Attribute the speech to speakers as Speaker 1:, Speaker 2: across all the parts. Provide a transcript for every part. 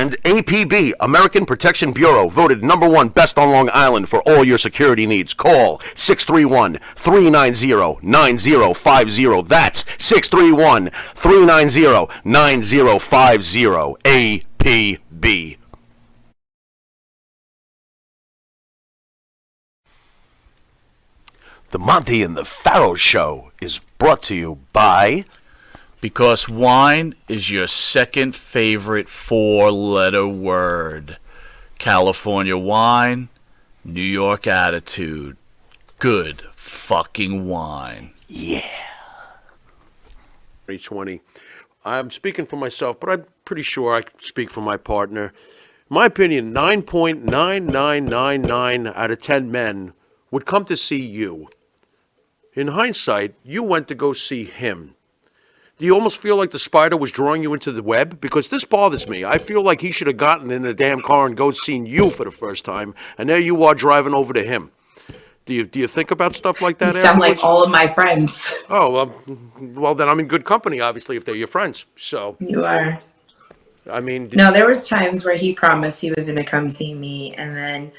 Speaker 1: And APB, American Protection Bureau, voted #1 best on Long Island for all your security needs. Call 631-390-9050. That's 631-390-9050. APB. The Monty and the Pharaoh Show is brought to you by...
Speaker 2: Because wine is your second favorite four-letter word. California wine, New York attitude. Good fucking wine.
Speaker 1: Yeah.
Speaker 3: 2020. I'm speaking for myself, but I'm pretty sure I speak for my partner. In my opinion, 9.9999 out of 10 men would come to see you. In hindsight, you went to go see him. Do you almost feel like the spider was drawing you into the web? Because this bothers me. I feel like he should have gotten in the damn car and go seen you for the first time, and there you are driving over to him. Do you think about stuff like that?
Speaker 4: You sound like all of my friends.
Speaker 3: Oh, well, then I'm in good company, obviously, if they're your friends. So
Speaker 4: you are.
Speaker 3: I mean...
Speaker 4: No, there was times where he promised he was going to come see me, and then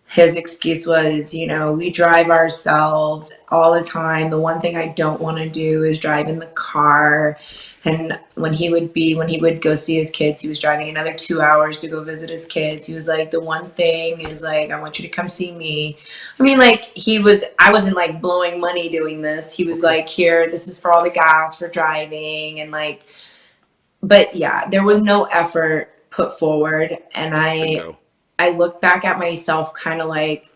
Speaker 4: his excuse was, you know, we drive ourselves all the time. The one thing I don't want to do is drive in the car. And when he would go see his kids, he was driving another 2 hours to go visit his kids. He was like, the one thing is like, I want you to come see me. I mean, like I wasn't like blowing money doing this. He was like, here, this is for all the gas for driving. And like, but yeah, there was no effort put forward. And I look back at myself kind of like,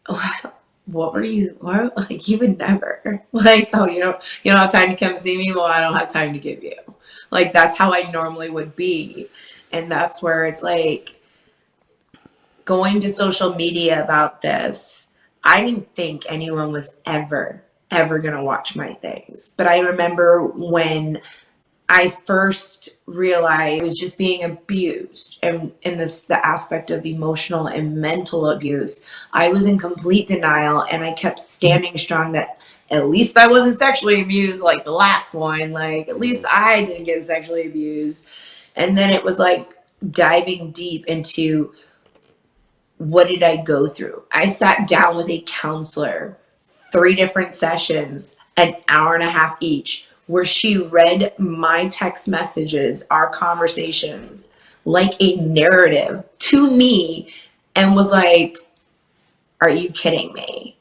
Speaker 4: what? Like, you would never. Like, oh, you don't have time to come see me? Well, I don't have time to give you. Like, that's how I normally would be. And that's where it's like, going to social media about this, I didn't think anyone was ever going to watch my things. But I remember when I first realized I was just being abused, and in the aspect of emotional and mental abuse, I was in complete denial, and I kept standing strong that at least I wasn't sexually abused like the last one. Like, at least I didn't get sexually abused. And then it was like diving deep into, what did I go through? I sat down with a counselor, 3 different sessions, an hour and a half each, where she read my text messages, our conversations, like a narrative to me, and was like, are you kidding me?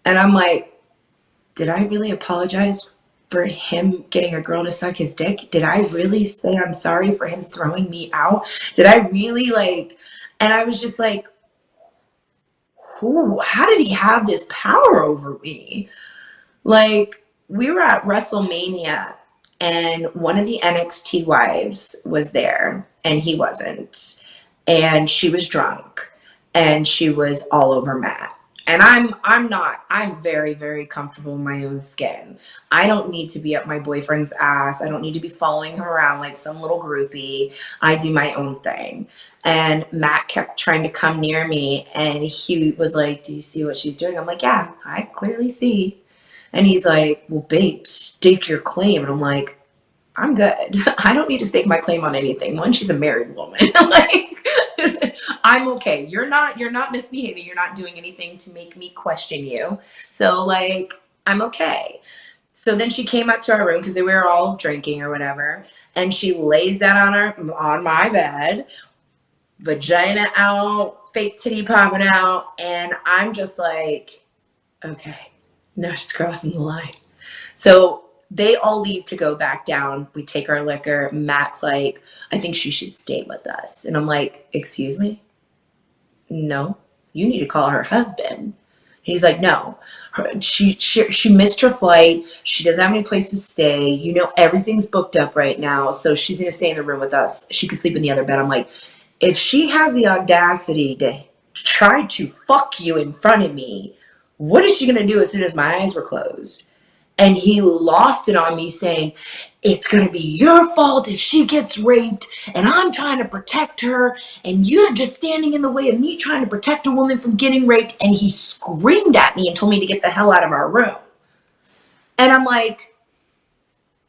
Speaker 4: And I'm like, did I really apologize for him getting a girl to suck his dick? Did I really say I'm sorry for him throwing me out? Did I really like, and I was just like, how did he have this power over me? Like, we were at WrestleMania, and one of the NXT wives was there, and he wasn't. And she was drunk, and she was all over Matt. And I'm very, very comfortable in my own skin. I don't need to be up my boyfriend's ass. I don't need to be following him around like some little groupie. I do my own thing. And Matt kept trying to come near me, and he was like, do you see what she's doing? I'm like, yeah, I clearly see. And he's like, well, babe, stake your claim. And I'm like, I'm good. I don't need to stake my claim on anything. One, she's a married woman. Like, I'm okay. You're not misbehaving. You're not doing anything to make me question you. So, like, I'm okay. So then she came up to our room because we were all drinking or whatever. And she lays down on my bed, vagina out, fake titty popping out. And I'm just like, okay. No, she's crossing the line. So they all leave to go back down. We take our liquor. Matt's like, I think she should stay with us. And I'm like, excuse me? No, you need to call her husband. He's like, no, she missed her flight. She doesn't have any place to stay. You know, everything's booked up right now. So she's going to stay in the room with us. She could sleep in the other bed. I'm like, if she has the audacity to try to fuck you in front of me, what is she going to do as soon as my eyes were closed? And he lost it on me saying, it's going to be your fault if she gets raped, and I'm trying to protect her, and you're just standing in the way of me trying to protect a woman from getting raped. And he screamed at me and told me to get the hell out of our room. And I'm like,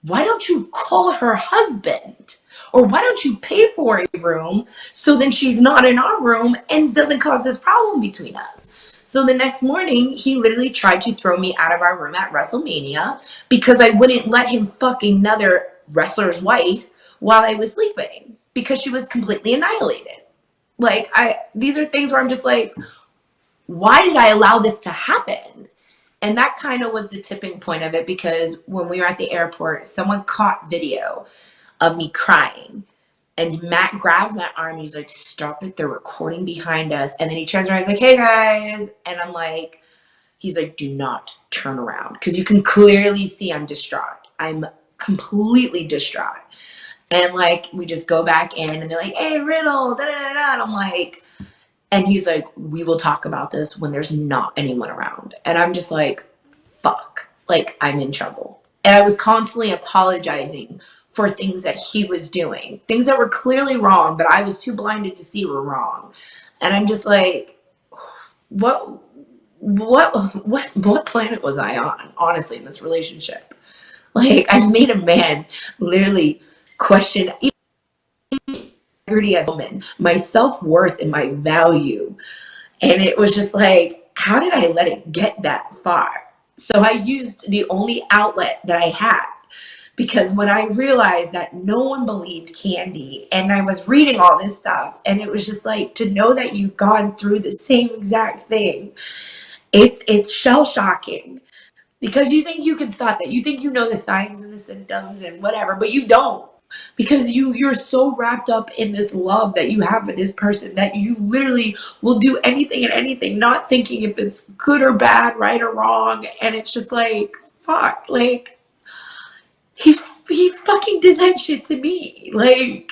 Speaker 4: why don't you call her husband? Or why don't you pay for a room so then she's not in our room and doesn't cause this problem between us? So the next morning, he literally tried to throw me out of our room at WrestleMania because I wouldn't let him fuck another wrestler's wife while I was sleeping because she was completely annihilated. Like, these are things where I'm just like, why did I allow this to happen? And that kind of was the tipping point of it, because when we were at the airport, someone caught video of me crying. And Matt grabs my arm. He's like, stop it. They're recording behind us. And then he turns around. He's like, hey, guys. And I'm like, he's like, do not turn around. Because you can clearly see I'm distraught. I'm completely distraught. And like, we just go back in and they're like, hey, Riddle, da da da da. And I'm like, and he's like, we will talk about this when there's not anyone around. And I'm just like, fuck, like I'm in trouble. And I was constantly apologizing for things that he was doing, things that were clearly wrong, but I was too blinded to see were wrong. And I'm just like, what planet was I on, honestly, in this relationship? Like, I made a man literally question integrity as a woman, my self-worth and my value. And it was just like, how did I let it get that far? So I used the only outlet that I had, because when I realized that no one believed Candy, and I was reading all this stuff, and it was just like, to know that you've gone through the same exact thing, it's shell shocking, because you think you can stop it. You think you know the signs and the symptoms and whatever, but you don't, because you're so wrapped up in this love that you have for this person that you literally will do anything and anything, not thinking if it's good or bad, right or wrong. And it's just like, fuck, like he fucking did that shit to me. Like,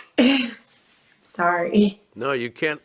Speaker 4: sorry.
Speaker 3: No, you can't